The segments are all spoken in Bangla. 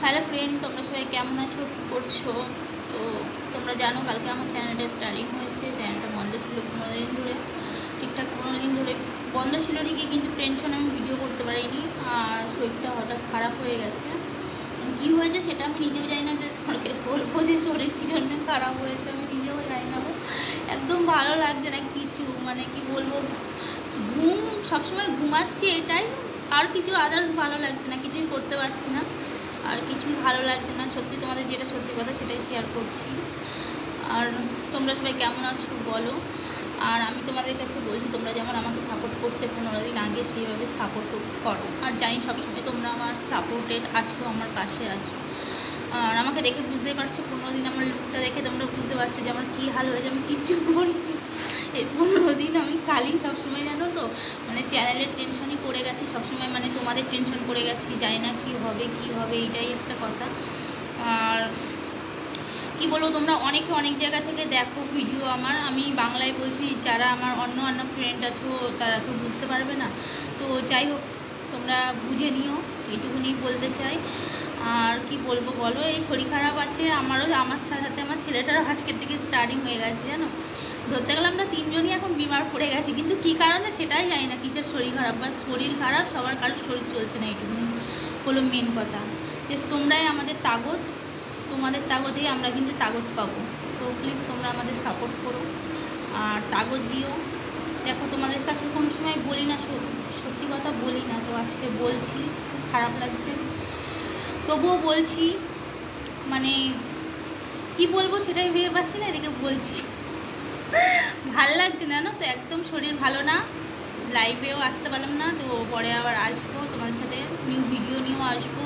হ্যালো ফ্রেন্ড, তোমরা সবাই কেমন আছো, কী করছো? তো তোমরা জানো কালকে আমার চ্যানেলটা স্টার্টিং হয়েছে। চ্যানেলটা বন্ধ ছিল 15 দিন ধরে, ঠিকঠাক 15 দিন ধরে বন্ধ ছিল ঠিকই, কিন্তু টেনশনে আমি ভিডিও করতে পারিনি। আর শরীরটা হঠাৎ খারাপ হয়ে গেছে। কী হয়েছে সেটা আমি নিজেও জানি না, যে তোমাকে বলবো যে শরীর কী জন্য খারাপ হয়েছে আমি নিজেও জানি না। একদম ভালো লাগছে না কিছু, মানে কি বলবো, ঘুম সবসময় ঘুমাচ্ছি এটাই, আর কিছু আদার্স ভালো লাগছে না, কিছুই করতে পারছি না, আর কিছুই ভালো লাগছে না। সত্যি তোমাদের যেটা সত্যি কথা সেটাই শেয়ার করছি। আর তোমরা সবাই কেমন আছো বলো। আর আমি তোমাদের কাছে বলছি, তোমরা যেমন আমাকে সাপোর্ট করতে 15 দিন আগে, সেইভাবে সাপোর্ট করো। আর জানি সবসময় তোমরা আমার সাপোর্টেড আছো, আমার পাশে আছো। আর আমাকে দেখে বুঝতেই পারছো, 15 দিন আমার লুকটা দেখে তোমরা বুঝতে পারছো যে আমার কী হাল হয়েছে। আমি কিচ্ছু করিনি এই 15 দিন, আমি খালি সবসময় জানো তো, মানে চ্যানেলের টেনশনই করে গেছি সবসময়, মানে তোমাদের টেনশন করে গেছি, জানি না কী হবে এইটাই একটা কথা। আর কি বলবো, তোমরা অনেকে অনেক জায়গা থেকে দেখো ভিডিও আমার, আমি বাংলায় বলছি, যারা আমার অন্য ফ্রেন্ড আছো তারা তো বুঝতে পারবে না। তো যাই হোক, তোমরা বুঝে নিও, এইটুকুনি বলতে চাই। আর কি বলবো বলো, এই শরীর খারাপ আছে আমারও, আমার সাথে আমার ছেলেটারও আজকের থেকে স্টার্টিং হয়ে গেছে জানো। ধরতে গেলে আমরা তিনজনই এখন বিমার পড়ে গেছি, কিন্তু কী কারণে সেটাই জানি না, কিসের শরীর খারাপ। বা শরীর খারাপ, সবার কারোর শরীর চলছে না, এইটুকুনি হলো মেন কথা। যে তোমরাই আমাদের তাগত, তোমাদের তাগতেই আমরা কিন্তু তাগত পাবো। তো প্লিজ তোমরা আমাদের সাপোর্ট করো আর তাগত দিও। দেখো, তোমাদের কাছে কোনো সময় বলি না, সত্যি কথা বলি না, তো আজকে বলছি, খুব খারাপ লাগছে, তবুও বলছি। মানে কি বলবো সেটাই ভেবে পাচ্ছি না, এদিকে বলছি। ভাল লাগছে না, তো একদম শরীর ভালো না, লাইভেও আসতে পারলাম না। তো পরে আবার আসবো, তোমাদের সাথে নিউ ভিডিও নিয়েও আসবো,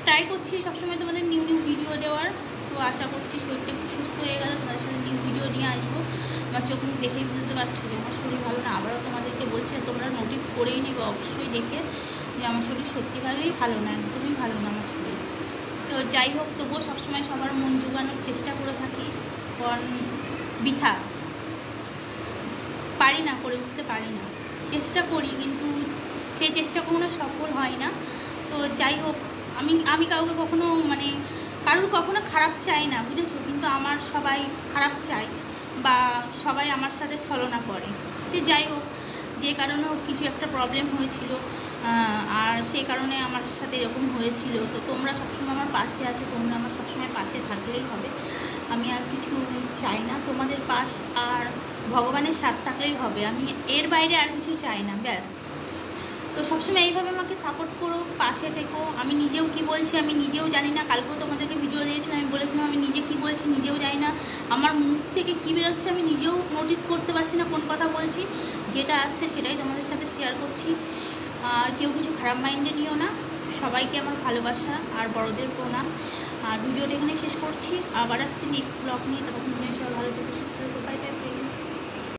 ট্রাই করছি সবসময় তোমাদের নিউ ভিডিও দেওয়ার। তো আশা করছি শরীরটা একটু সুস্থ হয়ে গেলে তোমাদের সাথে নিউ ভিডিও নিয়ে আসবো। আমার চোখ মুখ দেখেই বুঝতে পারছো যে আমার শরীর ভালো না। আবারও তোমাদেরকে বলছি, তোমরা নোটিস করেই নেবে অবশ্যই দেখে, যে আমার শরীর সত্যিকারেই ভালো না, একদমই ভালো না আমার শরীর। তো যাই হোক, তবুও সবসময় সবার মন জোগানোর চেষ্টা করে থাকি, কারণ বৃথা পারি না, করে উঠতে পারি না, চেষ্টা করি কিন্তু সেই চেষ্টা কখনো সফল হয় না। তো যাই হোক, আমি কাউকে কখনো, মানে কারোর কখনো খারাপ চাই না, বুঝেছো, কিন্তু আমার সবাই খারাপ চায় বা সবাই আমার সাথে ছলনা করে। সে যাই হোক, যে কারণে কিছু একটা প্রবলেম হয়েছিল, আর সেই কারণে আমার সাথে এরকম হয়েছিল। তো তোমরা সবসময় আমার পাশে আছো, তোমরা আমার সবসময় পাশে থাকলেই হবে। আমি আর কিছু চাই না, তোমাদের পাশ আর ভগবানের সাথ থাকলেই হবে, আমি এর বাইরে আর কিছু চাই না, ব্যাস। তো সবসময় এইভাবে আমাকে সাপোর্ট করো, পাশে থেকো। আমি নিজেও কি বলছি আমি নিজেও জানি না, কালকেও তোমাদেরকে ভিডিও দিয়েছিলাম, আমি বলেছিলাম আমি নিজে কি বলছি নিজেও জানি না, আমার মুখ থেকে কী বেরোচ্ছে আমি নিজেও নোটিস করতে পারছি না কোন কথা বলছি। যেটা আসছে সেটাই তোমাদের সাথে শেয়ার করছি। আর কেউ কিছু খারাপ মাইন্ডে নিও না, সবাইকে আমার ভালোবাসা আর বড়দের প্রণাম। আর ভিডিওটা এখানে শেষ করছি, আবার আসছি নেক্সট ব্লগ নিয়ে। তখন সবাই ভালো থেকে সুস্থ থাকো, বাই বাই।